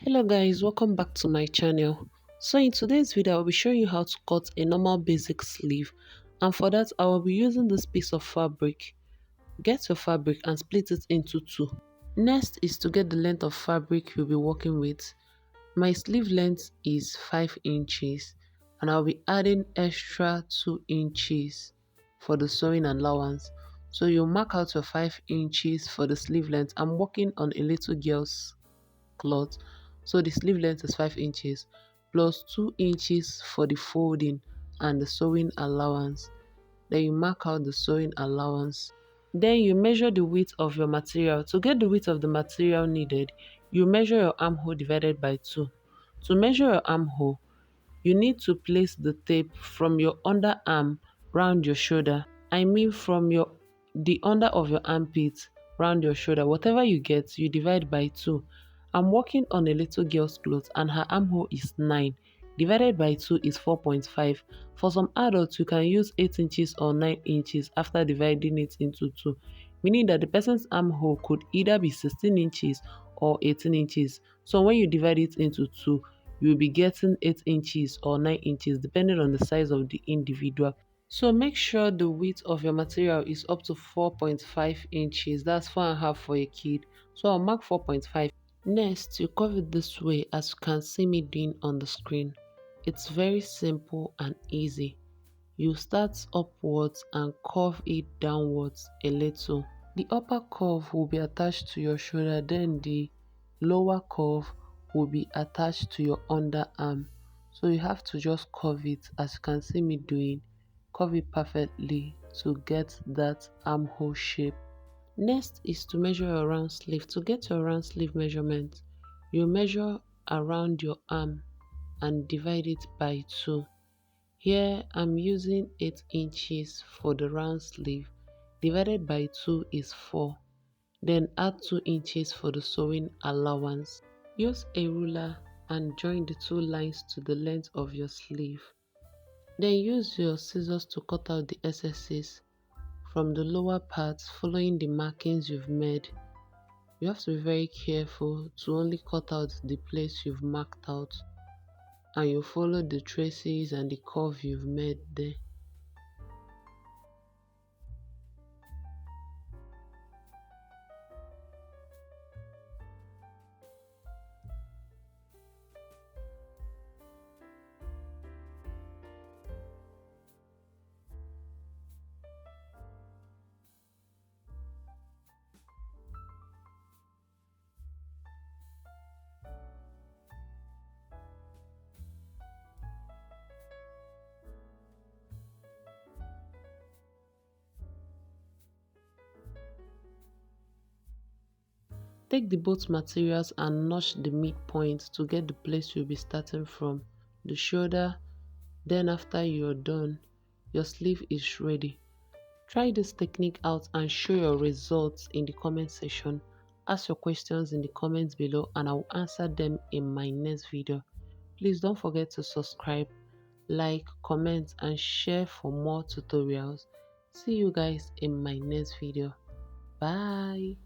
Hello guys, welcome back to my channel. So in today's video I'll be showing you how to cut a normal basic sleeve, and for that I will be using this piece of fabric. Get your fabric and split it into two. Next is to get the length of fabric you'll be working with. My sleeve length is 5 inches and I'll be adding extra 2 inches for the sewing allowance. So you mark out your 5 inches for the sleeve length. I'm working on a little girl's cloth, so the sleeve length is 5 inches plus 2 inches for the folding and the sewing allowance. Then you mark out the sewing allowance. Then you measure the width of your material. To get the width of the material needed, you measure your armhole divided by 2. To measure your armhole, you need to place the tape from your underarm round your shoulder. I mean from the under of your armpit round your shoulder. Whatever you get, you divide by 2. I'm working on a little girl's clothes and her armhole is 9. Divided by 2 is 4.5. For some adults, you can use 8 inches or 9 inches after dividing it into 2, meaning that the person's armhole could either be 16 inches or 18 inches. So when you divide it into 2, you'll be getting 8 inches or 9 inches depending on the size of the individual. So make sure the width of your material is up to 4.5 inches. That's 4.5 for a kid. So I'll mark 4.5. Next, you curve it this way as you can see me doing on the screen. It's very simple and easy. You start upwards and curve it downwards a little. The upper curve will be attached to your shoulder, then the lower curve will be attached to your underarm. So you have to just curve it as you can see me doing. Curve it perfectly to get that armhole shape. Next is to measure your round sleeve. To get your round sleeve measurement, you measure around your arm and divide it by 2. Here I'm using 8 inches for the round sleeve. Divided by 2 is 4. Then add 2 inches for the sewing allowance. Use a ruler and join the two lines to the length of your sleeve. Then use your scissors to cut out the excesses from the lower parts following the markings you've made. You have to be very careful to only cut out the place you've marked out, and you follow the traces and the curve you've made there. Take the both materials and notch the midpoint to get the place you'll be starting from, the shoulder. Then after you're done, your sleeve is ready. Try this technique out and show your results in the comment section. Ask your questions in the comments below and I will answer them in my next video. Please don't forget to subscribe, like, comment and share for more tutorials. See you guys in my next video. Bye.